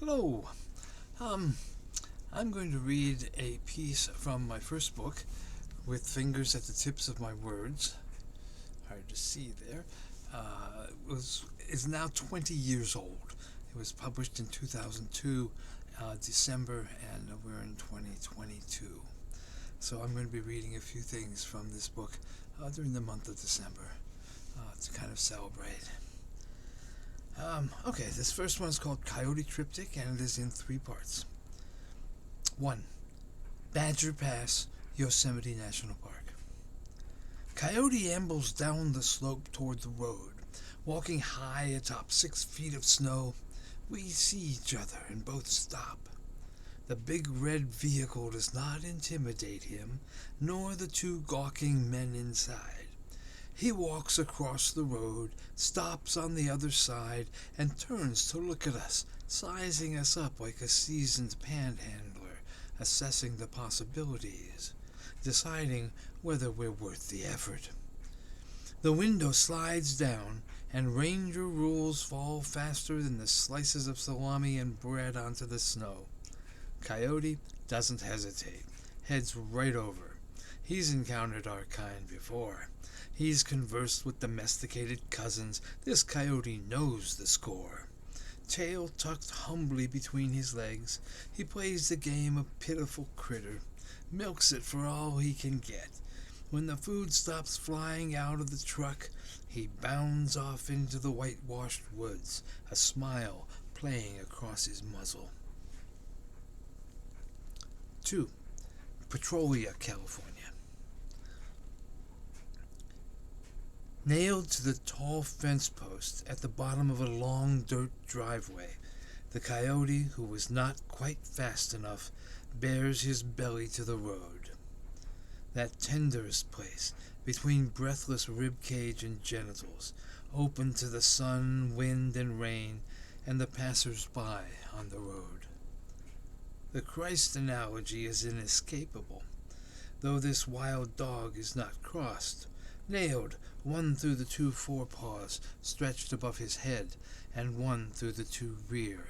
Hello. I'm going to read a piece from my first book, With Fingers at the Tips of My Words. Hard to see there. Is now 20 years old. It was published in 2002, December, and we're in 2022. So I'm going to be reading a few things from this book during the month of December to kind of celebrate. Okay, this first one is called Coyote Triptych, and it is in 3 parts. 1. Badger Pass, Yosemite National Park. Coyote ambles down the slope toward the road. Walking high atop 6 feet of snow, we see each other and both stop. The big red vehicle does not intimidate him, nor the 2 gawking men inside. He walks across the road, stops on the other side, and turns to look at us, sizing us up like a seasoned panhandler, assessing the possibilities, deciding whether we're worth the effort. The window slides down, and ranger rules fall faster than the slices of salami and bread onto the snow. Coyote doesn't hesitate, heads right over. He's encountered our kind before. He's conversed with domesticated cousins. This coyote knows the score. Tail tucked humbly between his legs, he plays the game of pitiful critter, milks it for all he can get. When the food stops flying out of the truck, he bounds off into the whitewashed woods, a smile playing across his muzzle. 2. Petrolia, California. Nailed to the tall fence post at the bottom of a long dirt driveway, the coyote, who was not quite fast enough, bears his belly to the road. That tenderest place, between breathless ribcage and genitals, open to the sun, wind, and rain, and the passers-by on the road. The Christ analogy is inescapable, though this wild dog is not crossed, nailed, one through the 2 forepaws stretched above his head, and one through the 2 rear.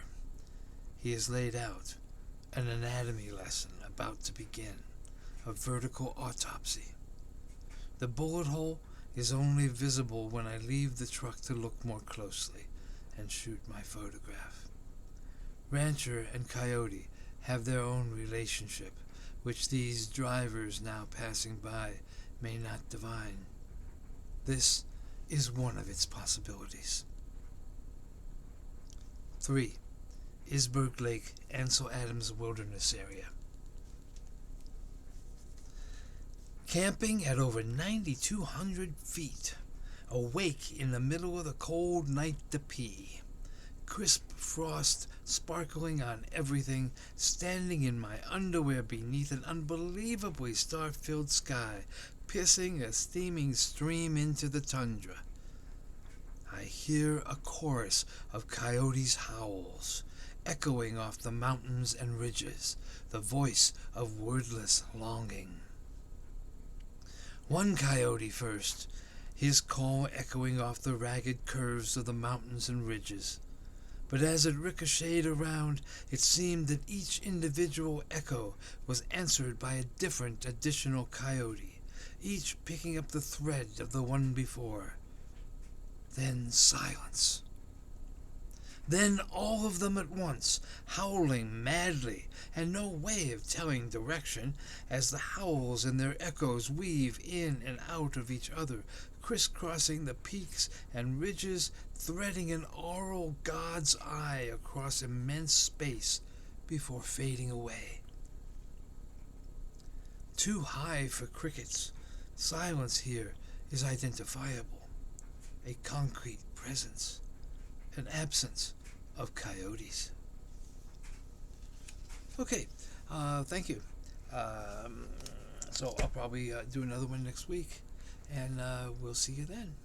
He is laid out, an anatomy lesson about to begin, a vertical autopsy. The bullet hole is only visible when I leave the truck to look more closely and shoot my photograph. Rancher and coyote have their own relationship, which these drivers now passing by may not divine. This is one of its possibilities. 3. Isberg Lake, Ansel Adams Wilderness Area. Camping at over 9,200 feet, awake in the middle of the cold night to pee. Crisp frost sparkling on everything, standing in my underwear beneath an unbelievably star-filled sky, pissing a steaming stream into the tundra. I hear a chorus of coyotes' howls, echoing off the mountains and ridges, the voice of wordless longing. One coyote first, his call echoing off the ragged curves of the mountains and ridges. But as it ricocheted around, it seemed that each individual echo was answered by a different additional coyote, each picking up the thread of the one before. Then silence. Then all of them at once, howling madly, and no way of telling direction, as the howls and their echoes weave in and out of each other, crisscrossing the peaks and ridges, threading an aural God's eye across immense space before fading away. Too high for crickets, silence here is identifiable, a concrete presence, an absence of coyotes. Okay, thank you. So I'll probably do another one next week, and we'll see you then.